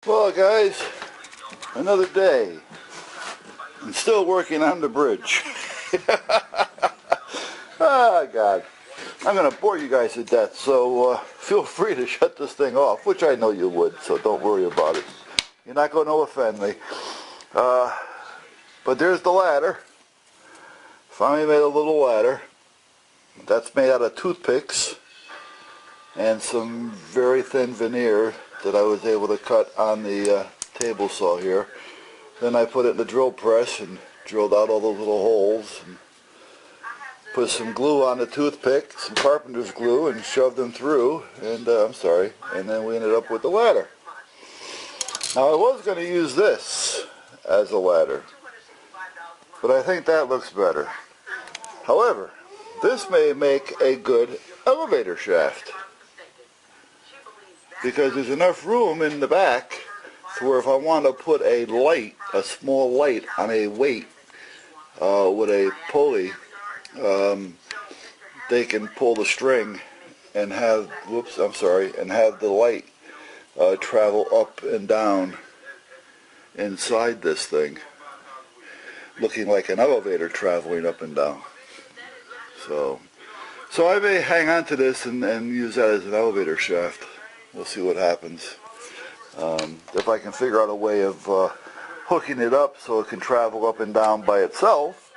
Well, guys, another day. I'm still working on the bridge. Ah, God. I'm going to bore you guys to death, so feel free to shut this thing off, which I know you would, so don't worry about it. You're not going to offend me. But there's the ladder. Finally made a little ladder. That's made out of toothpicks and some very thin veneer that I was able to cut on the table saw here. Then I put it in the drill press and drilled out all those little holes and put some glue on the toothpick, some carpenter's glue, and shoved them through, and and then we ended up with the ladder. Now I was going to use this as a ladder, but I think that looks better. However, this may make a good elevator shaft, because there's enough room in the back to where if I want to put a light, a small light on a weight with a pulley, they can pull the string and have, and have the light travel up and down inside this thing, looking like an elevator traveling up and down. So I may hang on to this and use that as an elevator shaft. We'll see what happens. If I can figure out a way of hooking it up so it can travel up and down by itself,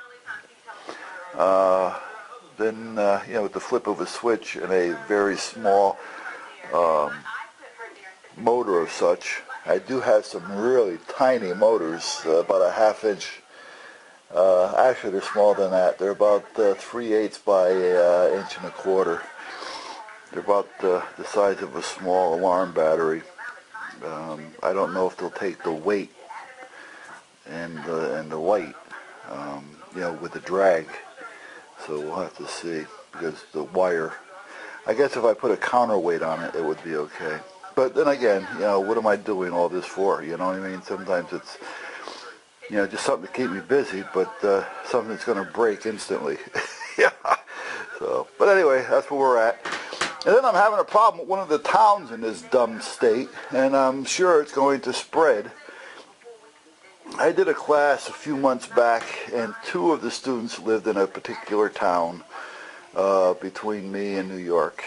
then with the flip of a switch and a very small motor of such. I do have some really tiny motors, about a ½ inch. Actually, they're smaller than that. They're about 3/8 by 1.25 inches. They're about the size of a small alarm battery. I don't know if they'll take the weight and the light, with the drag. So we'll have to see, because the wire, I guess if I put a counterweight on it, it would be okay. But then again, what am I doing all this for? You know what I mean? Sometimes it's, just something to keep me busy, but something that's going to break instantly. Yeah. So, but anyway, that's where we're at. And then I'm having a problem with one of the towns in this dumb state, and I'm sure it's going to spread. I did a class a few months back, and 2 of the students lived in a particular town between me and New York.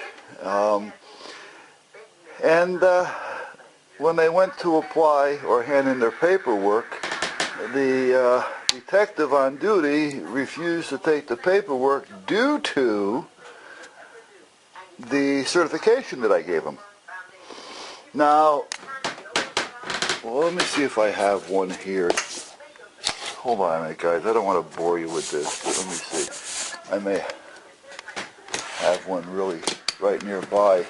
When they went to apply or hand in their paperwork, the detective on duty refused to take the paperwork due to the certification that I gave him. Now, well, let me see if I have one here. Hold on a minute, guys. I don't want to bore you with this, but let me see. I may have one really right nearby.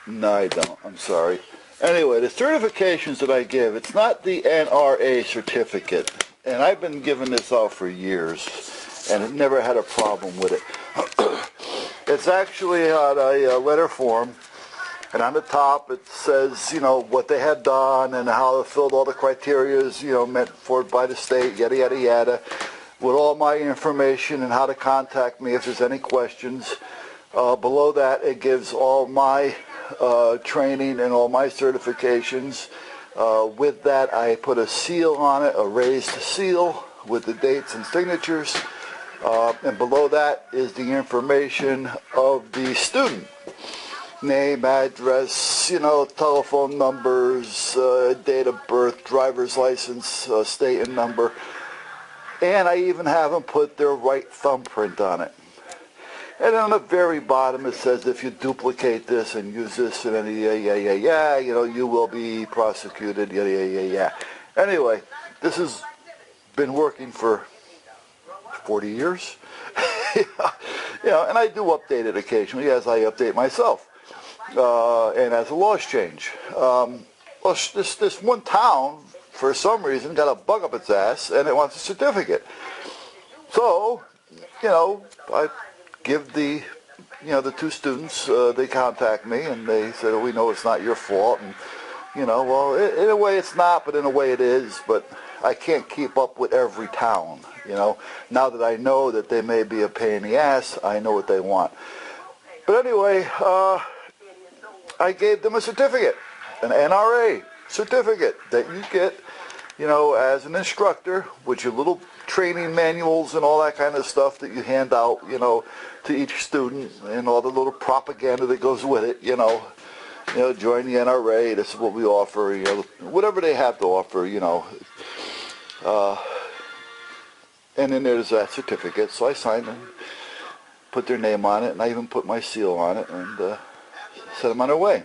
No, I don't. I'm sorry. Anyway, the certifications that I give, it's not the NRA certificate. And I've been giving this out for years, and I've never had a problem with it. It's actually on a letter form, and on the top it says, what they had done and how they filled all the criteria, meant for by the state, yada, yada, yada, with all my information and how to contact me if there's any questions. Below that, it gives all my training and all my certifications. With that, I put a seal on it, a raised seal with the dates and signatures. And below that is the information of the student. Name, address, telephone numbers, date of birth, driver's license, state and number. And I even have them put their right thumbprint on it. And on the very bottom it says, if you duplicate this and use this and any you will be prosecuted, yeah. Anyway, this has been working for 40 years. And I do update it occasionally, as I update myself, and as the laws change. This one town, for some reason, got a bug up its ass, and it wants a certificate. So, I give the 2 students, they contact me, and they said, we know it's not your fault, and, well, in a way it's not, but in a way it is, but I can't keep up with every town, Now that I know that they may be a pain in the ass, I know what they want. But anyway, I gave them a certificate. an NRA certificate that you get, you know, as an instructor with your little training manuals and all that kind of stuff that you hand out, you know, to each student, and all the little propaganda that goes with it, you know, join the NRA, this is what we offer, you know, whatever they have to offer, you know. And then there's that certificate, so I signed them, put their name on it, and I even put my seal on it, and sent them on their way.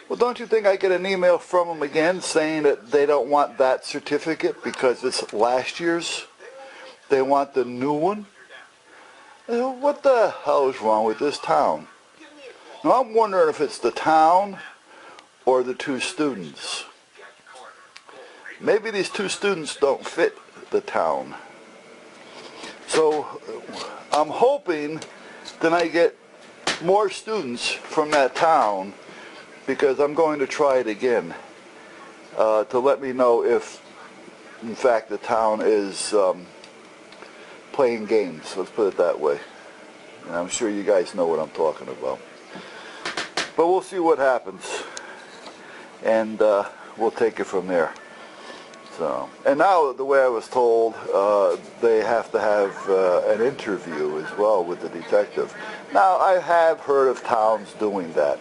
Well, don't you think I get an email from them again saying that they don't want that certificate because it's last year's? They want the new one? What the hell is wrong with this town? Now, I'm wondering if it's the town or the two students. Maybe these two students don't fit the town. So I'm hoping that I get more students from that town, because I'm going to try it again to let me know if, in fact, the town is playing games. Let's put it that way. And I'm sure you guys know what I'm talking about. But we'll see what happens, and we'll take it from there. So, and now, the way I was told, they have to have an interview as well with the detective. Now, I have heard of towns doing that,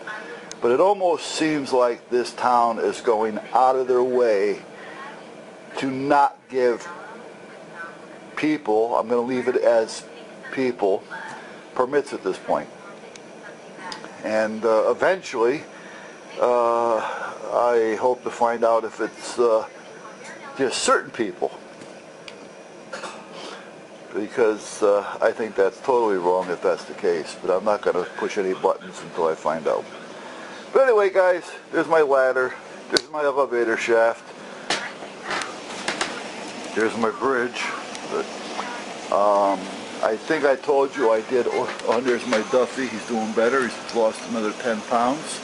but it almost seems like this town is going out of their way to not give people, I'm going to leave it as people, permits at this point. And eventually, I hope to find out if it's just certain people, because I think that's totally wrong if that's the case, but I'm not going to push any buttons until I find out. But anyway, guys, there's my ladder, there's my elevator shaft, there's my bridge. But, I think I told you I did, oh, there's my Duffy, he's doing better, he's lost another 10 pounds,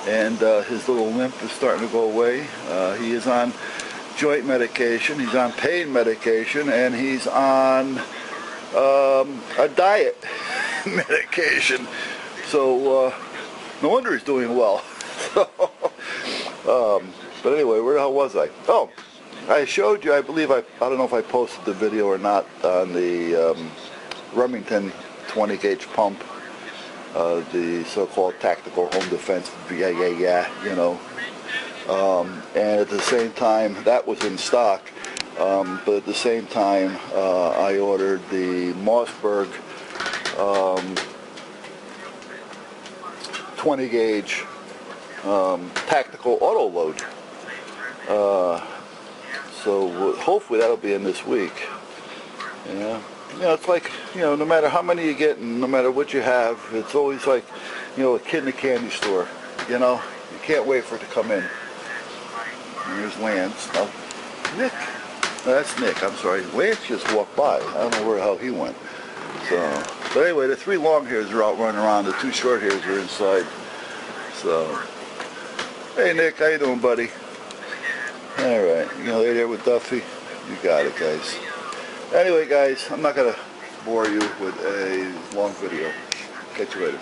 and his little limp is starting to go away. He is on joint medication, he's on pain medication, and he's on a diet medication. So, no wonder he's doing well. But anyway, where the hell was I? Oh, I showed you, I believe, I don't know if I posted the video or not, on the Remington 20 gauge pump, the so-called tactical home defense, you know. And at the same time, that was in stock, but at the same time, I ordered the Mossberg 20 gauge tactical auto load. So hopefully that'll be in this week. Yeah. You know, it's like, you know, no matter how many you get and no matter what you have, it's always like, you know, a kid in a candy store. You know, you can't wait for it to come in. And there's Lance. Oh, Nick. No, that's Nick. I'm sorry. Lance just walked by. I don't know where the hell he went. So, but anyway, the 3 long hairs are out running around. The 2 short hairs are inside. So, hey Nick, how you doing, buddy? All right. You know, there with Duffy. You got it, guys. Anyway, guys, I'm not going to bore you with a long video. Catch you later.